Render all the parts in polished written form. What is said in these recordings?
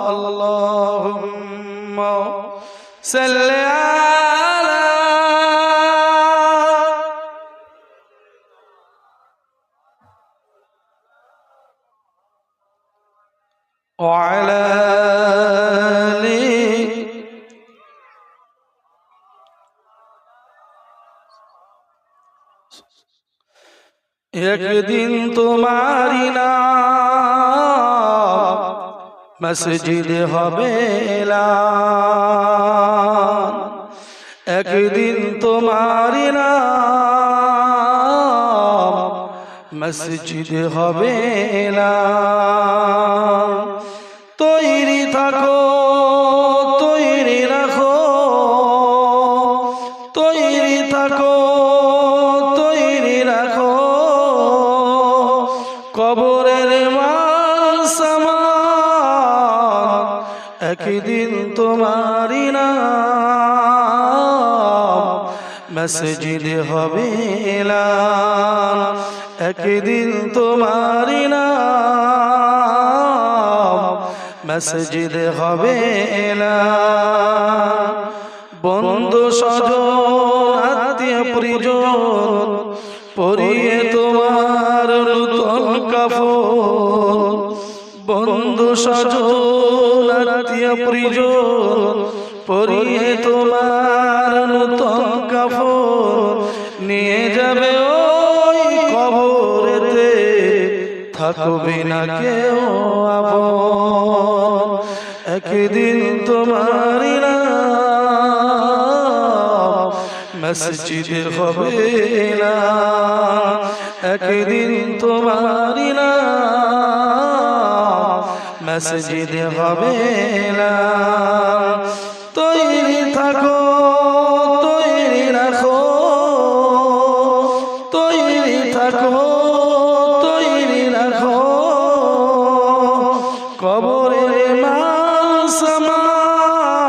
আল্লাহুম্মা সাল্লি আলা ওয়া আলা আলি একদিন তোমারি নাম মসজিদে হবে এলান, একদিন তোমারি নাম মসজিদে হবে এলান। তৈরি থাকো, তৈরি রাখো, তৈরি থাকো, তৈরি রাখো, কবরের মাল সামান একদিন তোমারি নাম মসজিদে হবে এলান, একদিন তোমারি নাম মসজিদে হবে এলান। বন্ধু স্বজন আত্মীয় পরিজন পরিয়ে তোমার নূতন কাফন, বন্ধু স্বজন আত্মীয় পরিজন পরিয়ে তোমার নূতন কাফন নিয়ে যাবে ওই কবরেতে, থাকবে না কেউ আপন। একদিন তোমারি নাম মসজিদে হবে এলান, একদিন তোমারি নাম মসজিদে হবে এলান। তৈরি থাকো, তৈরি রাখো, তৈরি থাকো, তৈরি রাখো, কবরের মাল সামান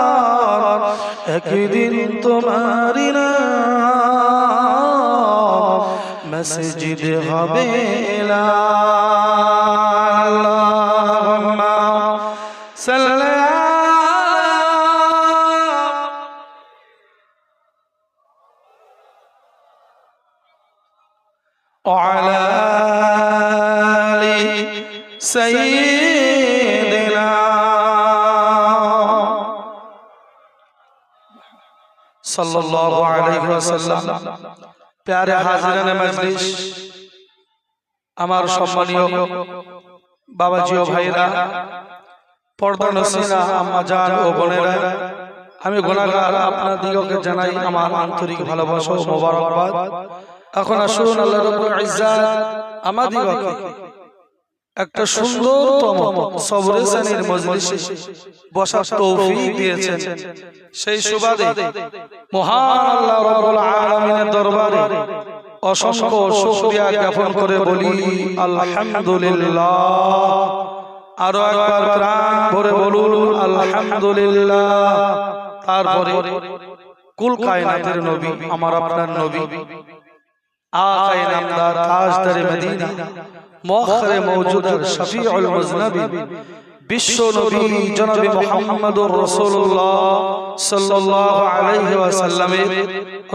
একদিন তোমারি নাম মসজিদে হবে এলান। আল্লাহুম্মা সাল্লি وعلى آل سيدنا सल्लल्लाहु अलैहि वसल्लम। प्यारे हाजिरान मजलिस, আমার সম্মানীয় বাবাজি ও ভাইরা, পর্দা নসিনা আম্মা জান ও বোনেরা, আমি গুনাহগার আপনাদিগকে জানাই আমার আন্তরিক ভালোবাসা ও মোবারকবাদ। এখন আসুন আল্লাহ রাব্বুল ইজ্জাত আমাদিগকে একটা সুন্দরতম সবরে শ্রেণীর মজলিসে বসার তৌফিক দিয়েছেন। সেই সুবাদে মহান আল্লাহ রাব্বুল আলামিনের দরবারে অসংখ্য শুকরিয়া জ্ঞাপন করে বলি আলহামদুলিল্লাহ। আরো একবার প্রাণ ভরে বলুন আলহামদুলিল্লাহ। তারপরে কুল কায়নাতের নবী, আমার আপনার নবী, আকায়ে নামদার তাজদারে মদিনা, মুআখখারে মওজুদার শফিউল মুজনবিন, বিশ্ব নবী জনাবে মুহাম্মদুর রাসূলুল্লাহ সাল্লাল্লাহু আলাইহি ওয়াসাল্লামের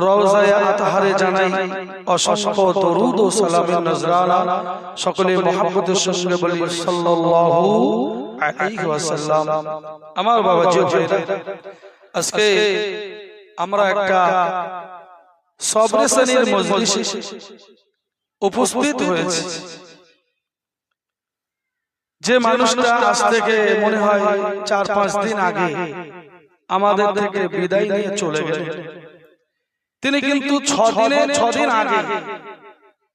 রওজায়ে আতহারে জানাই অসংখ্য দরুদ ও সালামের নজরানা। সকলে মুহাব্বতের সঙ্গে বলি সাল্লাল্লাহু আলাইহি ওয়াসাল্লাম। আমার বাবাজি ভাইরা, আজকে আমরা একটা সবরে শ্রেণীর মজলিসে উপস্থিত হয়েছে। যে মানুষটা আজ থেকে মনে হয় 4-5 দিন আগে আমাদের থেকে বিদায় নিয়ে চলে গেলেন, তিনি কিন্তু 6 দিন আগে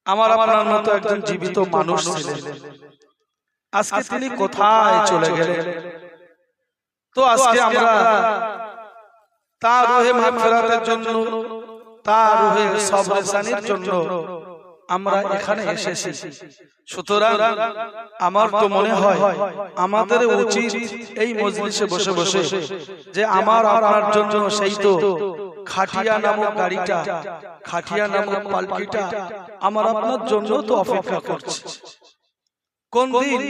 আমার আপনার মতো একজন জীবিত মানুষ ছিলেন। আজকে তিনি কোথায় চলে গেলেন? তো আজকে আমরা তার রূহে মাগফিরাতের জন্য, তার রূহে সবরে শ্রেণীর জন্য আমরা এখানে এসেছি। সুতরাং আমার তো মনে হয় আমাদের উচিত এই মজলিসে বসে বসে যে আমার আপনার জন্য সেই তো খাটিয়া নামক গাড়িটা, খাটিয়া নামক পালকিটা আমার আপনার জন্য তো অপেক্ষা করছে। কোন দিন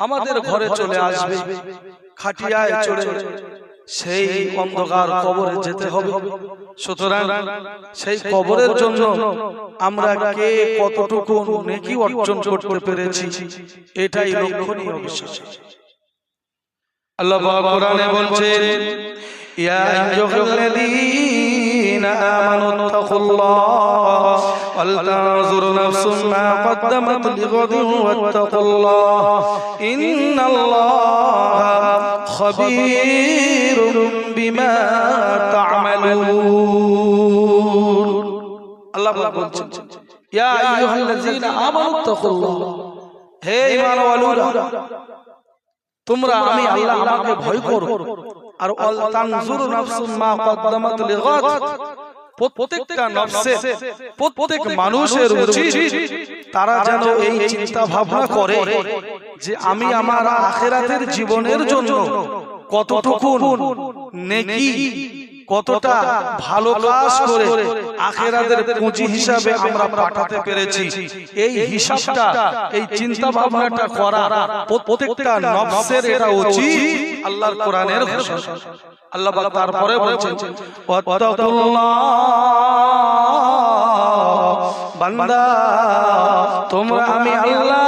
আমাদের ঘরে চলে আসবে খাটিয়ায় চড়ে সেই অন্ধকার কবরে যেতে হবে। সুতরাং সেই কবরের জন্য আমরা কে কতটুকু নেকি অর্জন করতে পেরেছি এটাই লক্ষণীয় বিষয়। আল্লাহ পাক কোরআনে বলছেন, ইয়া আইয়ুহাল্লাযীনা আমানু তাকুল্লাহ ওয়াল তানজুর নাফসুম মা কদ্দামাত লিগাদিন ওয়াত্তাকুল্লাহ ইন্নাল্লাহা খাবীরুম বিমা তা'মালুন। আল্লাহ পাক বলছেন, ইয়া আইয়ুহাল্লাযীনা আমানু তাকুল্লাহ, হে ঈমানওয়ালারা তোমরা আমি আল্লাহ আমাকে ভয় করো। আর ওয়াল তানজুর নাফসুম মা কদ্দামাত লিগাদ, প্রত্যেকটা নফসের প্রত্যেক মানুষের উচিত তারা যেন এই চিন্তা ভাবনা করে যে আমি আমার আখিরাতের জীবনের জন্য কতটুকু নেকি কতটা ভালো কাজ করে আখিরাতের পুঁজি হিসাবে আমরা পাঠাতে পেরেছি। এই হিসাবটা এই চিন্তা ভাবনাটা করা প্রত্যেকটা নফসের এটা উচিত। আল্লাহর কোরআনের ঘোষণা। আল্লাহ পাক তারপরে বলেন, ওয়াত্তাকুল্লাহ, বান্দা তোমরা আমি আল্লাহ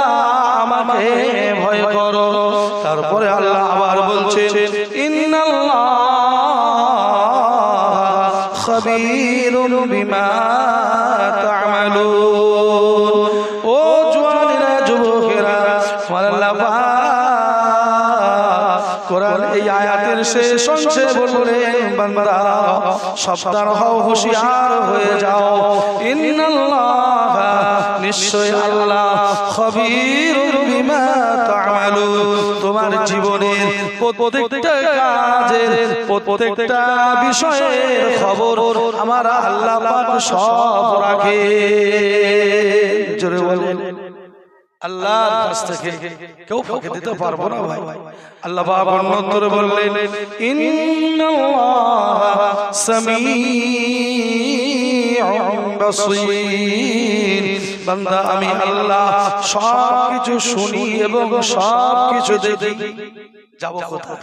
আমাকে ভয় করো। তারপরে আল্লাহ আবার বলছেন, ইন্নাল্লাহ খাবীরুম বিমা তা'মালুন। ও জওয়ানেরা, যুবকেরা, আল্লাহ কোরআন এই আয়াতের শেষ অংশে বললেন, বান্দা সাবধান হও, হুঁশিয়ার হয়ে যাও। ইন্নাল্লাহ, নিশ্চয় আল্লাহ, খাবীরুম বিমা তা'মালুন, তোমার জীবনের প্রত্যেকটা কাজের প্রত্যেকটা বিষয়ের খবর আমার আল্লাহ পাক সব রাখে। জোরে বলেন, আল্লাহর কাছ থেকে কেউ ফাঁকি দিতে পারবো না ভাই। আল্লাহ পাক অন্যত্র বললেন, ইন্নাল্লাহা সামিউম বাসীর, বান্দা আমি আল্লাহ সবকিছু শুনি এবং সবকিছু দেখি। যাব কোথায়?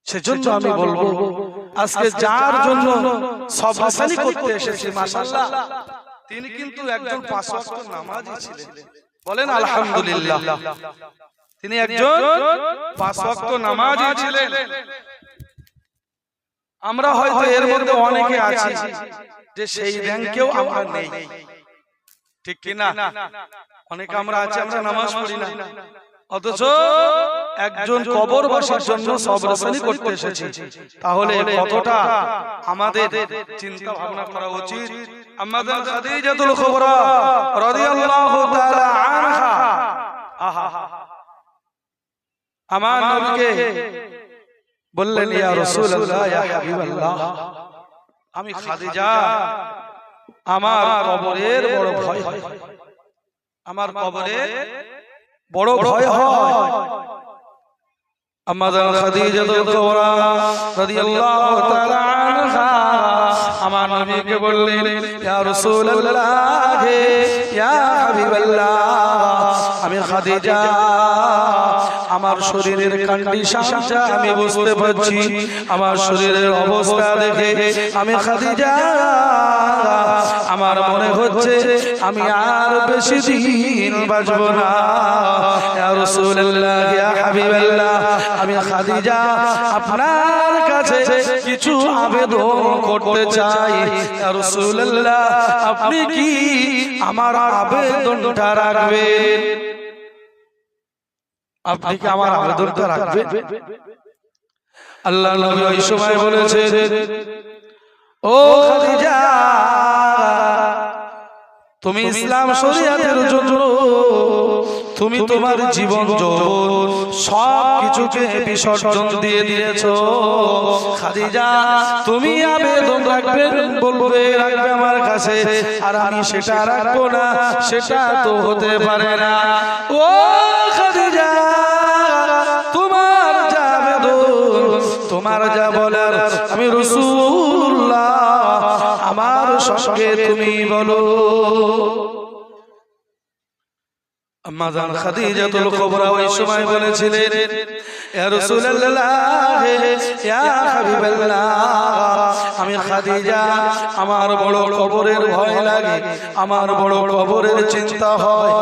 সেজন্য আমি বলবো, আজকে যার জন্য সব হাসানি করতে এসেছি, মাশাআল্লাহ, তিনি কিন্তু একজন ৫ ওয়াক্ত নামাজি ছিলেন। বলেন আলহামদুলিল্লাহ। তিনি একজন ৫ ওয়াক্ত নামাজি ছিলেন। আমরা হয়তো এর মধ্যে অনেকে আছি যে সেই র্যাঙ্কেও আমরা নেই, ঠিক কি না? অনেকে আমরা আছি, আমরা নামাজ পড়ি না, অথচ একজন কবরবাসীর জন্য সবরসানি করতে এসেছি। তাহলে কতটা আমাদের চিন্তা ভাবনা করা উচিত। আম্মাজান খাদিজাতুল কুবরা রাদিয়াল্লাহু তাআলা আনহা, আহা, আমার নবীকে বললেন, ইয়া রাসূলুল্লাহ, ইয়া হাবিবাল্লাহ, আমি খাদিজা, আমার কবরের বড় ভয় হয়, আমার কবরের বড় ভয় হয়। আম্মাজান খাদিজাতুল কুবরা রাদিয়াল্লাহু তাআলা আনহা আমার নবীকে বললেন, ইয়া রাসূলুল্লাহ, ইয়া হাবিবাল্লাহ, আমি খাদিজা, আমার শরীরের কন্ডিশনটা আমি বুঝতে পারছি, আমার শরীরের অবস্থা দেখে আমি খাদিজা, আমার মনে হচ্ছে আমি আর বেশি দিন বাঁচব না। ইয়া রাসূলুল্লাহ, ইয়া হাবিবাল্লাহ, আমি খাদিজা আপনার কাছে কিছু আবেদন করতে চাই। ইয়া রাসূলুল্লাহ, আপনি কি আমার আবেদনটা রাখবেন? আপনি কি আমার আবেদনটা রাখবেন? আল্লাহ নবী ওই সময় বলেছেন, ও খাদিজা, তুমি ইসলাম শরীয়তের জন্য তুমি তোমার জীবন যৌবন সবকিছুকে বিসর্জন দিয়ে দিয়েছো। খাদিজা, তুমি আবেদন রাখবেন, বলবে রাখবে আমার কাছে, আর আমি সেটা রাখবো না, সেটা তো হতে পারে না। ও খাদিজা, তোমার যা আবেদন, তোমার যা বলার, আমি রাসূলুল্লাহ, আমার সঙ্গে তুমি বলো। আম্মাজান খাদিজাতুল কুবরা ওই সময় বলেছিলেন, ইয়া রাসূলুল্লাহ ইয়া হাবিবাল্লাহ আমি খাদিজা আমার বড় কবরের ভয় লাগে আমার বড় কবরের চিন্তা হয়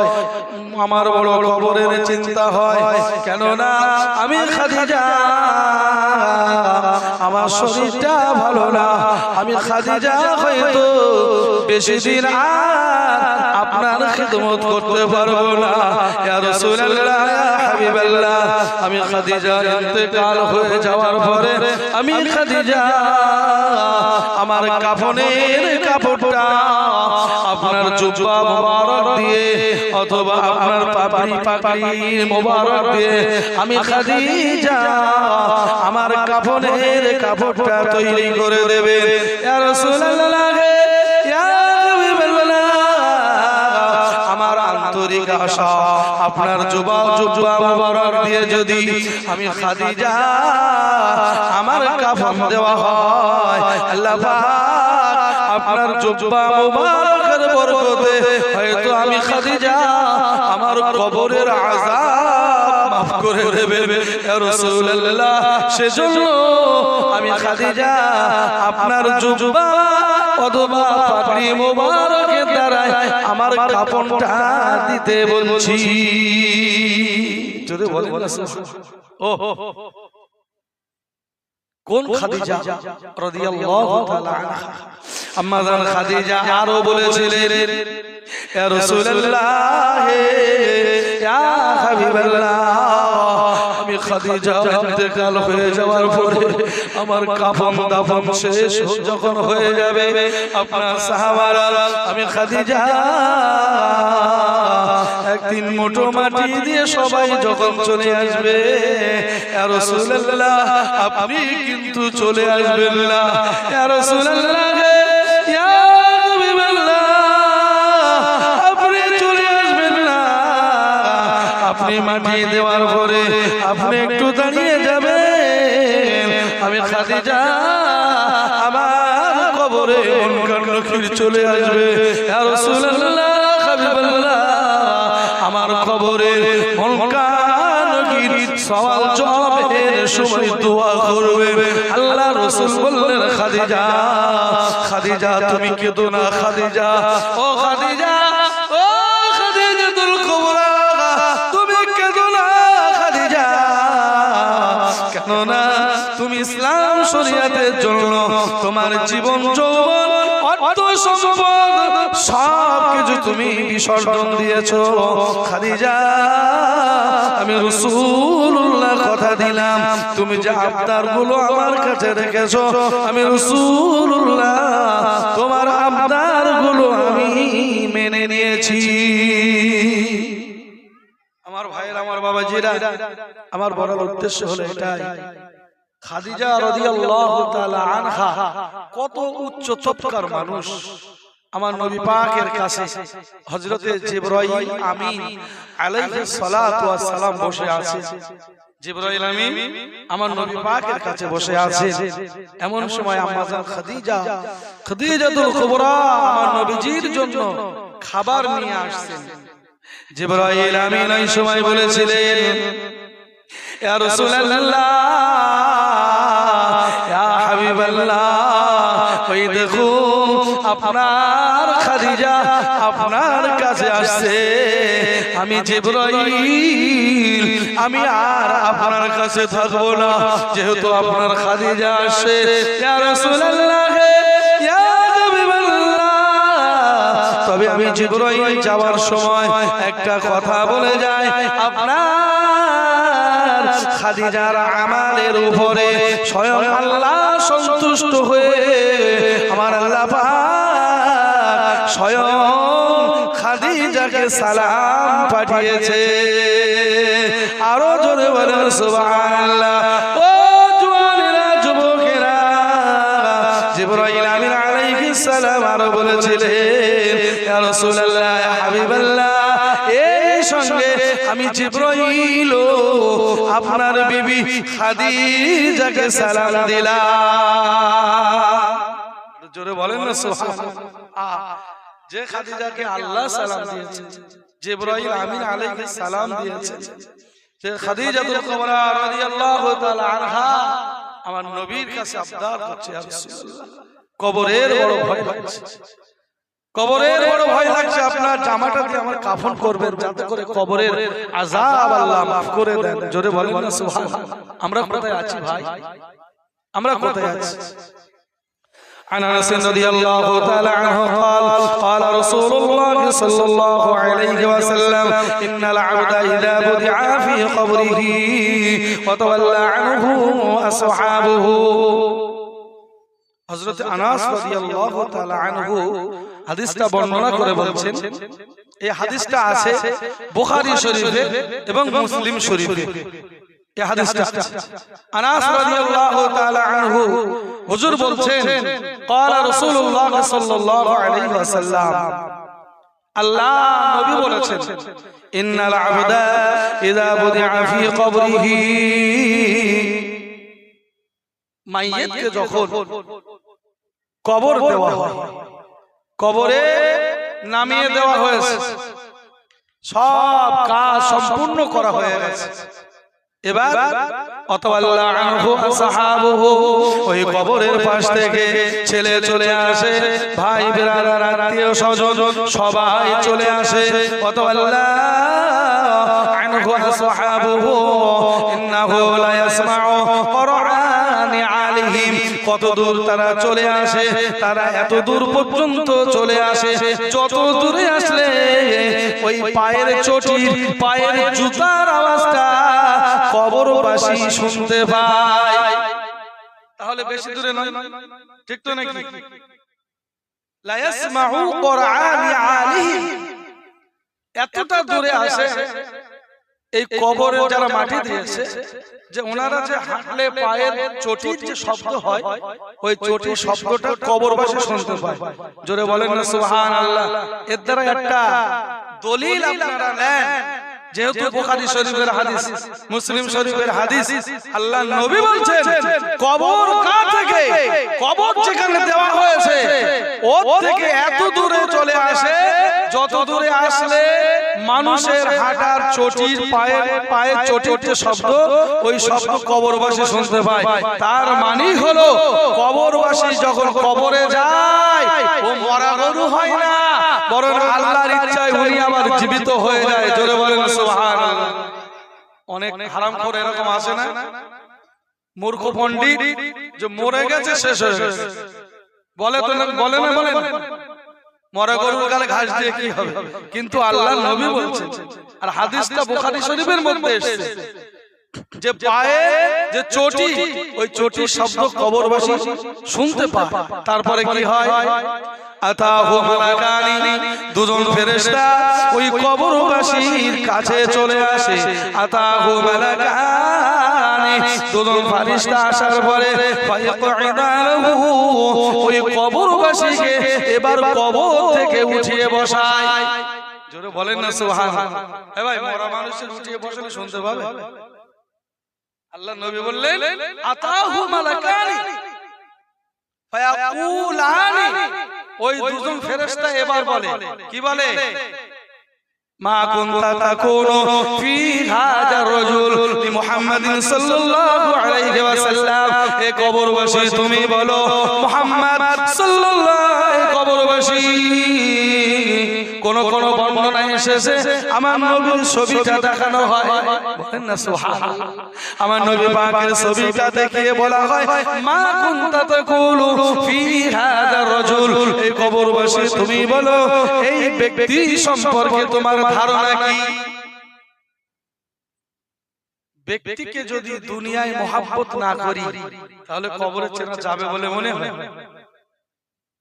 আমার বড় কবরের চিন্তা হয় কেন না আমি খাদিজা আমার শরীরটা ভালো না আমি খাদিজা হয়তো বেশি দিন আর আপনার খিদমত করতে পারবো না ইয়া রাসূলুল্লাহ ইয়া হাবিবাল্লাহ আমি খাদিজা ইন্তেকাল হয়ে যাওয়ার পরে আমি খাদিজা আমার কাফনের কাপড়টা আপনার জুব্বা মোবারক দিয়ে অথবা আপনার পাগড়ি মোবারক দিয়ে আমি খাদিজা আমার কাফনের কাপড়টা তৈরি করে দেবে ইয়া রাসূলুল্লাহ ইয়া হাবিবাল্লাহ আমার আন্তরিক আশা আপনার জুব্বা মোবারক দিয়ে যদি আমি খাদিজা আমার কাফন দেওয়া হয় আল্লাহ পাক আপনার জুব্বা মোবারকের বরকতে হয়তো আমি খাদিজা আমার কবরের আযাব মাফ করে দেবে ইয়া রাসূলুল্লাহ সেজন্য আমি খাদিজা আপনার জুব্বা অথবা পাগড়ি মোবারকের দ্বারা আমার কাফনটা দিতে বলছি যদি বলেন না ও কোন খাদিজা রাদিয়াল্লাহু তাআলা আনহা আম্মা জান খাদিজা আরো বলেছিলেন ইয়া রাসূলুল্লাহ ইয়া হাবিবাল্লাহ আমি খাদিজা ইন্তেকাল হয়ে যাওয়ার পরে আমার কাফন দাফন শেষ যখন হয়ে যাবে আপনার সাহাবারা আমি খাদিজা একদিন মোটো মাটি দিয়ে সবাই যখন চলে আসবে ইয়া রাসূলুল্লাহ আপনি কিন্তু চলে আসবেন না ইয়া রাসূলুল্লাহ ইয়া হাবিবাল্লাহ আপনি চলে আসবেন না আপনি মাটি দেওয়ার পরে আপনি একটু দাঁড়িয়ে যাবেন আমি খাদিজা আমার কবরে মুনকার নকির চলে আসবে ইয়া রাসূলুল্লাহ হাবিবাল্লাহ আমার কবরে মুনকার নকির সওয়াল জবাবের সময় দোয়া করবে আল্লাহ রাসূল বললেন খাদিজা খাদিজা তুমি কেঁদো না খাদিজা ও খাদিজা ও খাদিজাতুল কুবরা তুমি কেঁদো না খাদিজা কেন না তুমি ইসলাম শরীয়তের জন্য তোমার জীবন যৌবন অর্থ সম্পদ সব কিছু তুমি বিসর্জন দিয়েছো খাদিজা আমি রাসূলুল্লাহ কথা দিলাম তুমি যে আবদারগুলো আমার কাছে রেখেছো আমি রাসূলুল্লাহ তোমার আবদারগুলো আমি মেনে নিয়েছি আমার ভাইয়েরা আমার বাবাজিরা আমার বড় উদ্দেশ্য হলো এটাই খাদিজা রাদিয়াল্লাহু তাআলা আনহা কত উচ্চ চমৎকার মানুষ আমার নবী পাকের কাছে হযরতে জিবরাইল আমিন আলাইহিস সালাতু ওয়াস সালাম বসে আছে জিবরাইল আমিন আমার নবী পাকের কাছে বসে আছে এমন সময় আম্মা জান খাদিজাতুল কুবরা আমার নবীজির জন্য খাবার নিয়ে আসছেন জিবরাইল আমিন এই সময় বলেছিলেন ইয়া রাসূলুল্লাহ ইয়া হাবিবাল্লাহ ওই দেখো আপনার খাদিজা আপনার কাছে আসছে আমি জিবরাইল আমি আর আপনার কাছে থাকবো না যেহেতু আপনার খাদিজা আসছে ইয়া রাসূলুল্লাহ ইয়া হাবিবাল্লাহ তবে আমি জিবরাইল যাওয়ার সময় একটা কথা বলে যাই আপনার খাদিজার আমালের উপরে স্বয়ং আল্লাহ সন্তুষ্ট হয়ে আমার আল্লাহ পাক স্বয়ং খাদিজাকে সালাম পাঠিয়েছে আরো জোরে বলেন সুবহানাল্লাহ ও জওয়ানেরা যুবকেরা জিবরাইল আমিন আলাইহিস সালাম আরো বলেছিলেন ইয়া রাসূলুল্লাহ ইয়া হাবিবাল্লাহ এই সঙ্গে আমি জিবরাইল আপনার বিবি খাদিজাকে সালাম দিলাম জোরে বলেন না সুবহানাল্লাহ যে খাদিজাকে আল্লাহ সালাম দিয়েছে জিবরাইল আমিন আলাইহিস সালাম দিয়েছে যে খাদিজাতুল কুবরা রাদিয়াল্লাহু তাআলা আনহা আমার নবীর কাছে আবদার করছে, ইয়া রাসূলুল্লাহ, কবরের বড় ভয় লাগছে, কবরের বড় ভয় লাগছে, আপনার জামাটা দিয়ে আমার কাফন করবেন যাতে করে কবরের আযাব আল্লাহ maaf করে দেন। জোরে বলেন না সুবহানাল্লাহ। আমরা কোথায় আছি ভাই? আমরা কোথায় আছি? عن انس رضي الله تعالى عنه قال قال رسول الله صلى الله عليه وسلم ان العبد اذا بدع في قبره وتولى عنه اصحابه। হযরত আনাস রাদিয়াল্লাহু তাআলা আনহু হাদিসটা বর্ণনা করে বলছেন, এই হাদিসটা আছে বুখারী শরীফে এবং মুসলিম শরীফে। এই হাদিসটা আনাস রাদিয়াল্লাহু তাআলা আনহু হুজুর বলছেন, قال رسول الله صلى الله عليه وسلم, আল্লাহ নবী বলেছেন, ইন্নাল আবদা ইযা বুদিআ ফি কবরিহি, মাইয়িতকে যখন কবর দেওয়া হয়, কবরে নামিয়ে দেওয়া হয়েছে, সব কাজ সম্পূর্ণ করা হয়ে গেছে, এবার অতওয়াল্লা আনহু আসহাবুহু, ওই কবরের পাশ থেকে ছেলে চলে আসে, ভাই বিরাদার আত্মীয় স্বজন সবাই চলে আসে। অতওয়াল্লা আনহু আসহাবুহু ইন্নাহু লা ইয়াসমাউ কুরআনি আলাইহিম, কত দূর তারা চলে আসে, তারা এত দূর পর্যন্ত চলে আসে, যত দূরে আসলে ওই পায়ের চটির পায়ের জুতার আওয়াজটা কবরবাসী শুনতে পায়। তাহলে বেশি দূরে নয়, ঠিক তো নাকি? লা ইয়াসমাউ কুরআনি আলাইহিম, এতটা দূরে আসে এই কবরের যারা মাটি দিয়েছে, যে ওনারা যে হাঁটলে পায়ের চটির যে শব্দ হয়, ওই চটির শব্দটা কবরবাসী শুনতে পায়। জোরে বলেন না সুবহানাল্লাহ। এর দ্বারা একটা দলিল আপনারা নেন, যেহেতু বুখারী শরীফের হাদিস, মুসলিম শরীফের হাদিস, আল্লাহ নবী বলছেন কবর কার থেকে, কবর যেখানে দেওয়া হয়েছে ওর থেকে এত দূরে চলে আসে, যত দূরে আসলে মানুষের হাঁটার চটির পায়ের চটির যে শব্দ, ওই শব্দ কবরবাসী শুনতে পায়। তার মানে হলো কবরবাসী যখন কবরে যায়, ও মরা গরু হয় না, বরং আল্লাহর ইচ্ছায় উনি আবার জীবিত হয়ে যায়। জোরে বলেন সুবহানাল্লাহ। অনেক হারামখোর এরকম আছে না, মূর্খ পণ্ডিত, যে মরে গেছে শেষ হয়ে গেছে, বলে তো বলে না, বলে মরা গরুর গালে ঘাস দিয়ে কি হবে, কিন্তু আল্লাহর নবী বলছেন, আর হাদিসটা বুখারী শরীফের মধ্যে এসেছে, যে পায়ে যে চটি, ওই চটির শব্দ কবরবাসী শুনতে পায়। তারপরে কি হয়, আতাহু মালাকানি, দুজন ফেরেশতা ওই কবরবাসীর কাছে চলে আসে। আতাহু মালাকানি, দুজন ফেরেশতা আসার পরে ফায়াকউদাহু, ওই কবরবাসীকে এবার কবর থেকে উঠিয়ে বসায়। জোরে বলেন না সুবহানাল্লাহ। এ ভাই, মরা মানুষের উঠিয়ে বসালে শুনতে পাবে? আল্লাহ নবী বললেন আতাহু মালাকানি ফায়াকুলানি, ওই দুজন ফেরেশতা এবার বলে, কি বলে, মা কুনতা তাকুনু ফি হাযা রাজুল মুহাম্মাদিন সাল্লাল্লাহু আলাইহি ওয়াসাল্লাম, এ কবরবাসী তুমি বলো মুহাম্মদ সাল্লাল্লাহু, কবরবাসী কোন কোন বর্ণনায় এসেছে আমার নবীর ছবিটা দেখানো হয়, বলেন না সুবহানাল্লাহ। আমার নবী পাকের ছবিটা দেখিয়ে বলা হয় মা কুনতা তাকুলু ফি হাযা রাজুল, এই কবরবাসী তুমি বলো এই ব্যক্তি সম্পর্কে তোমার ধারণা কি? ব্যক্তিকে যদি দুনিয়ায় মহব্বত না করি, তাহলে কবরে চেনা যাবে বলে মনে হয়?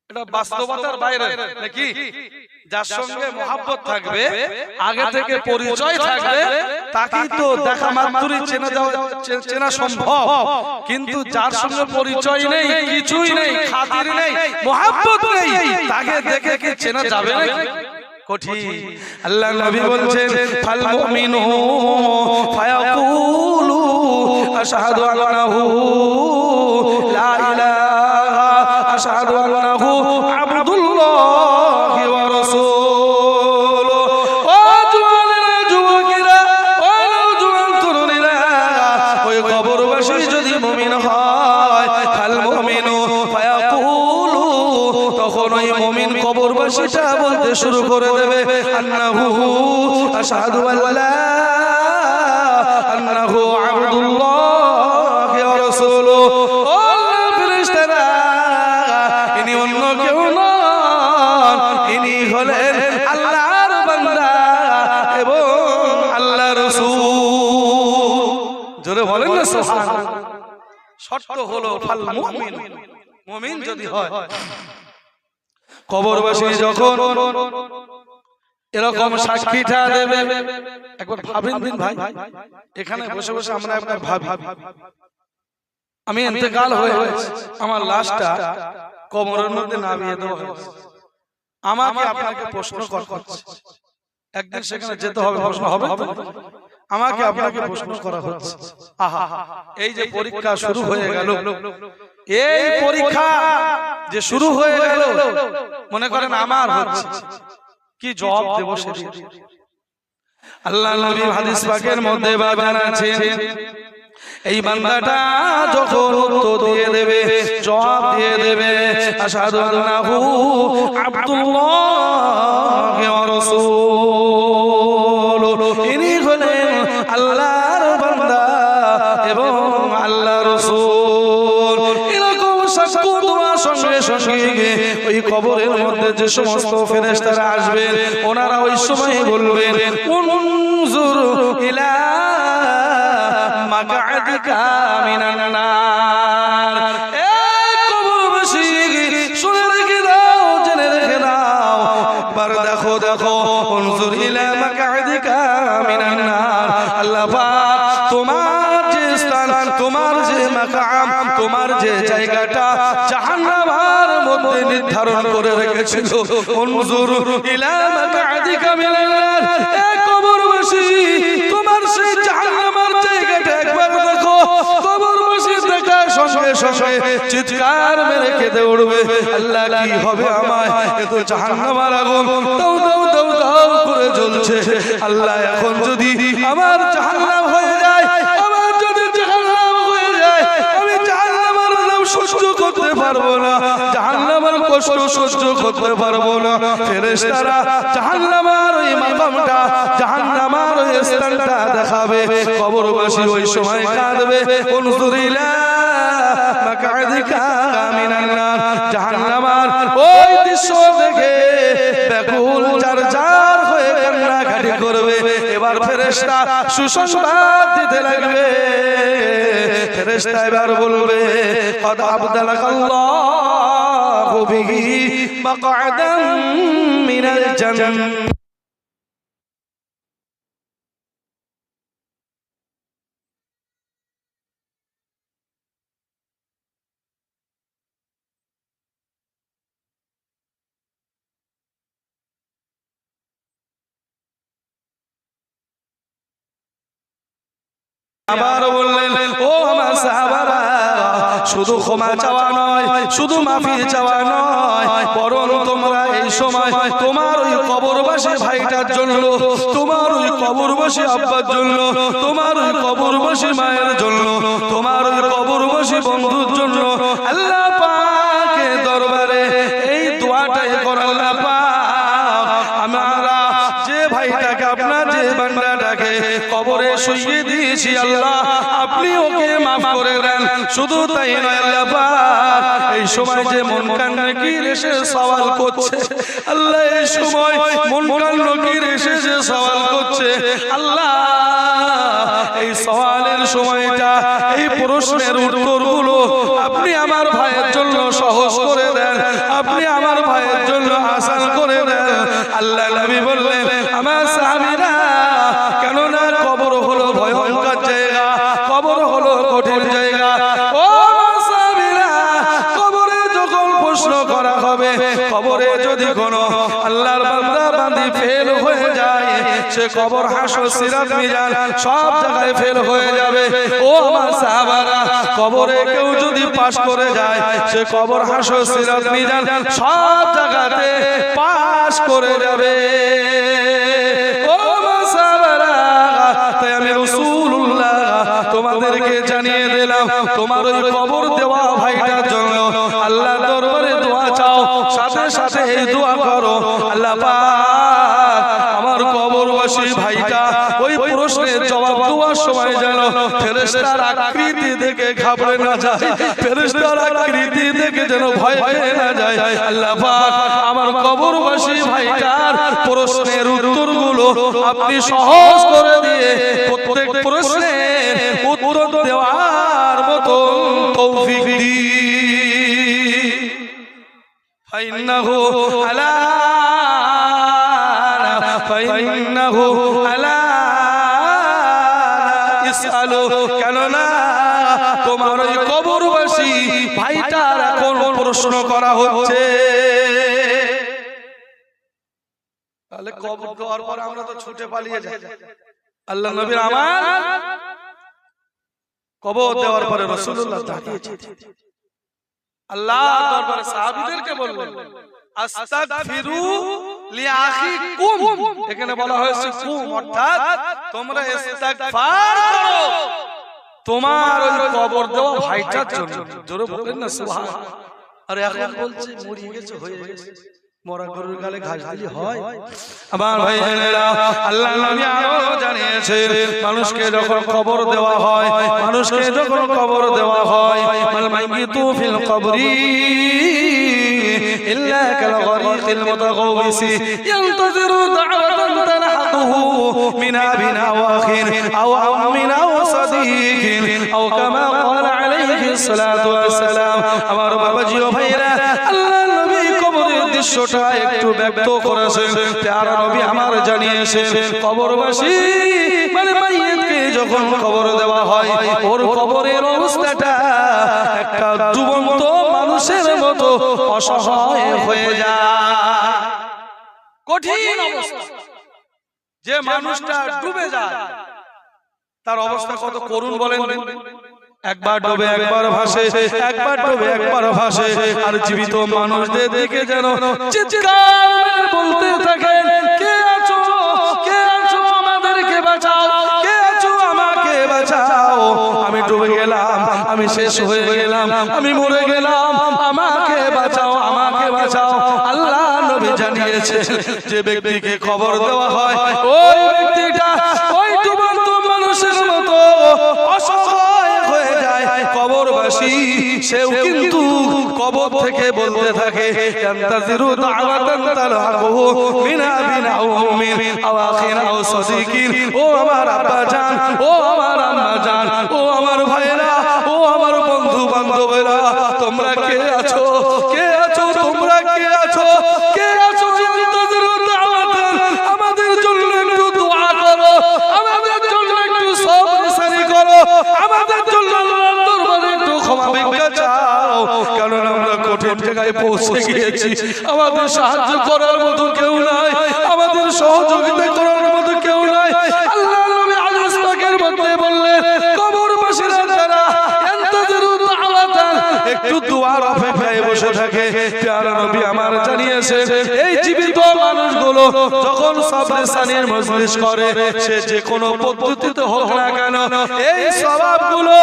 এটা বাস্তবতার বাইরে নাকি? যার সঙ্গে মহব্বত থাকবে, আগে থেকে পরিচয় থাকবে, তাকেই তো দেখা মাত্রই চেনা সম্ভব। কিন্তু যার সঙ্গে পরিচয় নেই, কিছুই নেই, খাতির নেই, মহব্বত নেই, তাকে দেখে কি চেনা যাবে নাকি? কঠিন। আল্লাহ নবী বলছেন ফাল মুমিনু ফায়াকুলু আশহাদু আন্নাহু লা ইলাহা, আশহাদু আন্নাহু আবদুল্লাহি ওয়া রাসূলুহু। ও জওয়ানেরা, যুবকেরা, ও নওজওয়ান বলতে শুরু করে দেবে আন্নাহু আশহাদু আল্লা আন্নাহু আবদুল্লাহ ওয়া রাসূলুহু। ও ফেরেশতারা, ইনি অন্য কেউ নন, ইনি হলেন আল্লাহর বান্দা এবং আল্লাহর রাসূল। জোরে বলেন না সুবহানাল্লাহ। শর্ত হলো ফাল মুমিন, মুমিন যদি হয়। কবরবাসী যখন এরকম সাক্ষীটা দেবে, একবার ভাবেন দিন ভাই, এখানে বসে বসে আমরা একবার ভাবি, আমি ইন্তেকাল হয়ে গেছি, আমার লাশটা কবরের মধ্যে নামিয়ে দেওয়া হয়েছে, আমাকে আপনাকে প্রশ্ন করা হচ্ছে, একদিন সেখানে যেতে হবে, প্রশ্ন হবে, আমাকে আপনাকে প্রশ্ন করা হচ্ছে। আহা, এই যে পরীক্ষা শুরু হয়ে গেল, এই পরীক্ষা যে শুরু হয়ে গেল, মনে করেন আমার হচ্ছে, কি জবাব দেব সেদিন? আল্লাহ নবী হাদিস পাকের মধ্যে জানাচ্ছেন, এই বান্দাটা যখন উত্তর দিয়ে দেবে, জবাব দিয়ে দেবে আশহাদু আন্নাহু আবদুল্লাহ ওয়া রাসূলুহু, ইনি হলেন আল্লাহর বান্দা এবং আল্লাহর রাসূল, এরকম সাক্ষ্য দেওয়ার সঙ্গে সঙ্গে ওই কবরের মধ্যে যে সমস্ত ফেরেশতারা আসবেন, ওনারা ওই সময় বলবেন উনজুর ইলা মাকআদিকা মিনান নার। কবরবাসী শুনে রেখে দাও, জেনে রেখে দাও, একবার দেখো দেখো, উনজুর ইলা মাকআদিকা মিনান নার। আল্লাহ পাক তোমার যে স্থান, তোমার যে মাকাম, তোমার যে জায়গাটা জাহান্নামের মধ্যে নির্ধারণ করে রেখেছিল, উনজুর ইলা মাকআদিকা মিনান নার। কবরবাসী তোমার সেই জাহান্নামের জায়গাটা একবার দেখো। কবরবাসী দেখার সঙ্গে সঙ্গে চিৎকার মেরে কেঁদে উঠবে, আল্লাহ কি হবে আমায়, এ তো জাহান্নামের আগুন দাউ দাউ দাউ দাউ করে জ্বলছে। আল্লাহ এখন যদি আমার জাহান্নাম হয়ে যায়, আমার যদি জাহান্নাম হয়ে যায়, আমি জাহান্নামের আযাব সহ্য করতে পারবো না, জাহান্নামের কষ্ট সহ্য করতে পারবো না। ফেরেশতারা জাহান্নামের ওই মাকামটা, জাহান্নামের ওই স্থানটা দেখাবে, কবরবাসী ওই সময় কাঁদবে উনজুর ইলা মাকআদিকা মিনান নার। জাহান্নামের ওই দৃশ্য দেখে ব্যাকুল জারজার হয়ে কান্নাকাটি করবে। এবার ফেরেশতা সুসংবাদ দিতে লাগবে, ফেরেশতা এবার বলবে কদ আবদালাকাল্লাহু বিহি মাকআদাম মিনাল জান্নাহ। আবার বললেন, ও আমার সাহাবারা, শুধু ক্ষমা চাওয়া নয়, শুধু মাফি চাওয়া নয়, বরং তোমরা এই সময় তোমার ওই কবরবাসী ভাইটার জন্য, তোমার ওই কবরবাসী আব্বার জন্য, তোমার ওই কবরবাসী মায়ের জন্য, তোমার ওই কবরবাসী বন্ধুর জন্য আল্লাহ পাকের দরবারে এই দোয়াটাই করো। আল্লাহ পাক, আমরা যে ভাইটাকে, আপনার যে বান্দাটাকে কবরে শুইয়ে দিয়েছি, আল্লাহ আপনি ওকে মাফ করে দেন। শুধু তাই নয়, আল্লাহ পাক এই সময় যে মুনকার নাকির এসে সওয়াল করছে, আল্লাহ এই সময় মুনকার নাকির এসে যে সওয়াল করছে, আল্লাহ এই সওয়ালের সময়টা, এই প্রশ্নের উত্তরগুলো আপনি আমার ভাইয়ের জন্য সহজ করে দেন, আপনি আমার ভাইয়ের জন্য আসান করে দেন। আল্লাহ নবী বললেন, আমার সাহাবীরা, কেননা কবর হলো ভয়ঙ্কর জায়গা, কবর হলো কঠিন জায়গা। ও সাহাবীরা, কবরে যখন প্রশ্ন করা হবে, কবরে যদি কোনো আল্লাহর বান্দা বান্দি ফেল হয়ে যায়, সে কবর, হাসর, সিরাত, মিজান সব জায়গায় ফেল হয়ে যাবে। ও আমার সাহাবারা, কবরে কেউ যদি পাস করে যায়, সে কবর, হাসর, সিরাত, মিজান সব জায়গাতে পাস করে যাবে। ও আমার সাহাবারা, তাই আমি রাসূলুল্লাহ তোমাদেরকে জানিয়ে দিলাম, তোমার ওই কবর দেওয়া ভাইটার জন্য আল্লাহর দরবারে দোয়া চাও, সাথে সাথে এই দোয়া করো, আল্লাহ আল্লাহ পাক আমার কবরবাসী ভাইটা ওই প্রশ্নের জবাব দেওয়ার সময় যেন ফেরেশতার আকৃতি দেখে ঘাবড়ে না যায়, ফেরেশতার আকৃতি দেখে যেন ভয় পেয়ে না যায়। আল্লাহ পাক আমার কবরবাসী ভাইটার প্রশ্নের উত্তরগুলো আপনি সহজ করে দিয়ে প্রত্যেক প্রশ্নের উত্তর দেওয়ার মতো তৌফিক দিন। فإنه ألا اسألوا কেননা তোমার ওই কবরবাসী ভাইটার এখন প্রশ্ন করা হচ্ছে। তাহলে কবর দেওয়ার পর আমরা তো ছুটে পালিয়ে যাই। আল্লাহ নবীর আমার কবর দেওয়ার পরে রাসূলুল্লাহ দাঁড়িয়েছে, আল্লাহ দরবারে সাহাবীদেরকে বললেন আস্তাগফিরু লিআখিকুম। এখানে বলা হয়েছে কুম, অর্থাৎ তোমরা ইস্তিগফার করো তোমার ওই কবর দেওয়া ভাইটার জন্য। জোরে বলেন না সুবহানাল্লাহ। আর এখন বলছে মরিয়ে গেছে, হয়ে গেছে, মরা গরুর গালে ঘাস দিলে হয়? আমার ভাইয়েরা, আল্লাহ নবী আরো জানিয়েছে মানুষকে যখন কবর দেওয়া হয়, মানুষকে যখন কবর দেওয়া হয়, মাল মাইয়িতু ফিল কবরি ইল্লা কাল গরিকিল মুতাগাওয়িসি ইয়ানতাজিরু দা'ওয়াতান তানহাতুহু মিন আবিন আও আখিন আও আম্মিন আও সাদীকিন আও কামা ক্বালা আলাইহিস সালাতু ওয়াস সালাম। আমার বাবাজি ও ভাইয়েরা, আল্লাহ নবী কবরের দৃশ্যটা একটু ব্যক্ত করেছেন। প্যারা নবী আমার জানিয়েছেন কবরবাসী মানে মাইয়িতকে যখন কবর দেওয়া হয়, ওর কবরের অবস্থাটা একটা ডুবন্ত মানুষের মতো অসহায় হয়ে যায়। কঠিন অবস্থা, যে মানুষটা ডুবে যায় তার অবস্থা কত করুণ বলেন। একবার ডুবে একবার ভাসে, একবার ডুবে একবার ভাসে, আর জীবিত মানুষদের দিকে যেন চিৎকার বলতে থাকেন, কে আছো, কে আছো, আমাদেরকে বাঁচাও, কে আছো, আমাকে বাঁচাও, আমি ডুবে গেলাম, আমি শেষ হয়ে গেলাম, আমি মরে গেলাম, আমাকে বাঁচাও, আমাকে বাঁচাও। আল্লাহ নবী জানিয়েছে যে ব্যক্তিকে খবর দেওয়া হয় ওই ব্যক্তিটা ওই ডুবন্ত মানুষের মতো অসহায় হয়ে যায়। কবরবাসী সেও কিন্তু কবর থেকে বলতে থাকে ইয়ানতাজিরু দা'ওয়াতান তালহাকুহু মিন আবিন আও উম্মিন আও আখিন আও সাদীকিন। ও আমার আব্বা জান, ও আমার আম্মা জান, ও আমার ভাইরা, ও আমার বন্ধু বান্ধবেরা, তোমরা কে আছো, কে আছো, তোমরা কে আছো, কে আছো, ইয়ানতাজিরু দা'ওয়াতান, আমাদের জন্য একটু দোয়া করো, আমাদের জন্য একটু সবরসানি করো, আমাদের জন্য আল্লাহর দরবারে একটু ক্ষমা ভিক্ষা চাও, কারণ আমরা কঠিন জায়গায় পৌঁছে গিয়েছি, আমাদের সাহায্য করার মতো কেউ নাই, আমাদের সহযোগিতা করার মতো কেউ নাই। আল্লাহ নবী হাদিস পাকের মধ্যে বললেন কবরবাসীরা যারা ইন্তাজিরু দা'ওয়াতান একটু দুআর অপেক্ষায় বসে থাকে, প্যারা নবী আমার জানিয়েছেন এই জীবিত মানুষগুলো যখন সবরসানির মজলিস করে, সে যে কোনো পদ্ধতিতে হোক না কেন, এই সওয়াবগুলো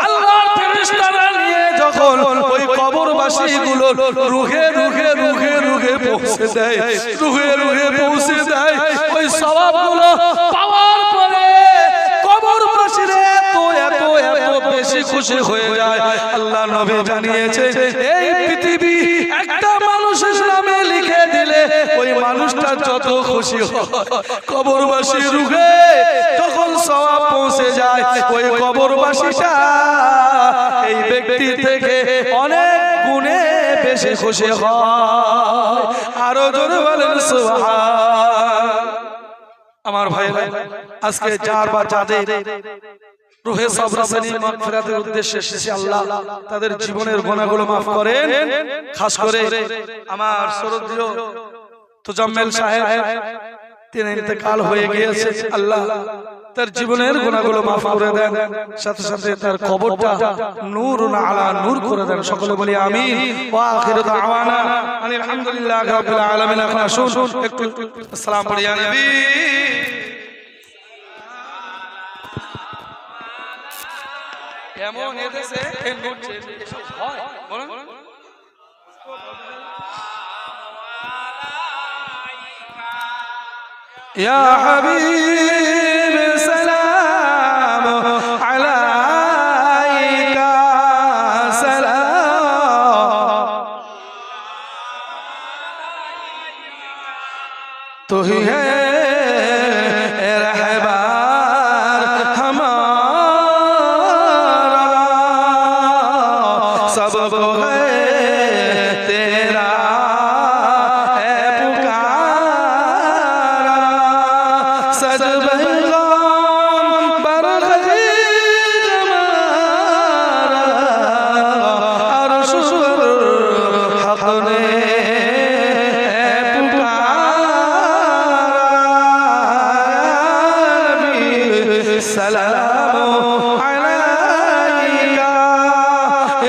আল্লাহর ফেরেশতারা নিয়ে যখন ওই কবরবাসীগুলো রুহে রুহে রুহে রুহে পৌঁছে দেয়, রুহে রুহে পৌঁছে দেয়, ওই সওয়াবগুলো পাওয়ার পরে কবরবাসীরা এত বেশি খুশি হয়ে যায়। আল্লাহ নবী জানিয়েছে এই পৃথিবী একটা মানুষের নামে লিখে দিলে ওই মানুষটা যত খুশি হয়, কবরবাসী রুহে তখন সওয়াব পৌঁছে যায়, ওই কবরবাসীটা এই ব্যক্তি থেকে অনেক গুণে বেশি খুশি হয়। আরো জোরে বলেন সুবহান। আমার ভাইরা, আজকে যার বা যাদের রুহে সবরসানি মাগফিরাতের উদ্দেশ্যে এসেছে, আল্লাহ তাদের জীবনের গুনাহগুলো মাফ করেন। খাস করে আমার শ্রদ্ধেয় তোজাম্মেল সাহেব, তিনি ইন্তেকাল হয়ে গিয়েছে, আল্লাহ তার জীবনের গুনাহগুলো মাফ করে দেন, সাথে সাথে তার কবরটা নূরুন আলা নূর করে দেন। সকলে বলি আমিন। ওয়া আখিরু দাওয়ানা আনিল হামদুলিল্লাহি রাব্বিল আলামিন। এখন আসুন একটু আসসালাম পড়ি ইয়া নবী। এমন এদেশে এসব হয়, বলুন ইয়া হাবিব সালাম আলাইকা সালাম तू ही है रहबर हमारा सबको है तेरा है पुकारा सज पैगाम बरग़े हमारा अर्श पर हक़ ने सलाम अलैका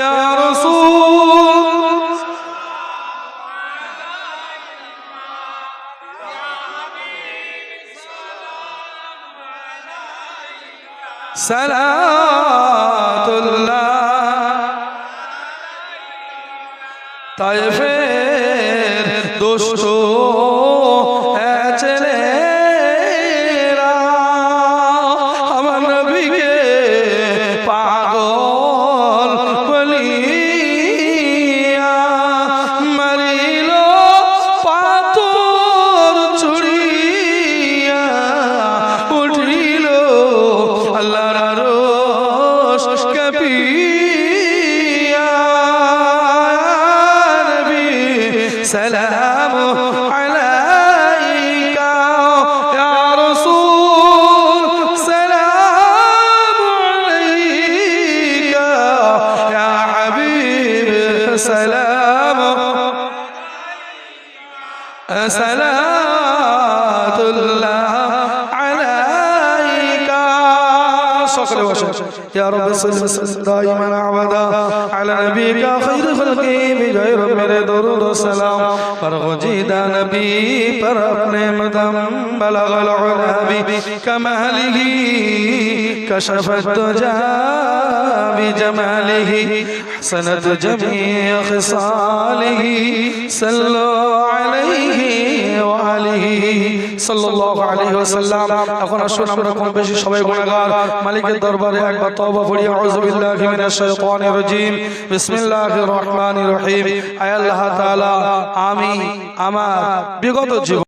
या रसूल सलातुल्लाह ताइफेर दोस्तों है चले سلام عليك يا رسول سلام عليك يا حبيب سلام صلاة الله عليك شكرا وشكرا يا رب صل وسلم دائما ابدا على نبيك خير خلقه بغير मेरे दरूद और सलाम पर गुजीदा नबी पर अपने मदम बलगल उला बि कमालिही कशफत दुजा बिजमालिही हसनत जमी खिसालिही सल्लु अलैहि व आलिहि সাল্লাল্লাহু আলাইহি ওয়াসাল্লাম। এখন আসুন আমরা কম বেশি সবাই গুনাহগার, মালিকের দরবারে একবার তওবা করি। আউযু বিল্লাহি মিনাশ শাইতানির রাজীম, বিসমিল্লাহির রহমানির রহিম। আয় আল্লাহ তাআলা, আমি আমার বিগত জীবন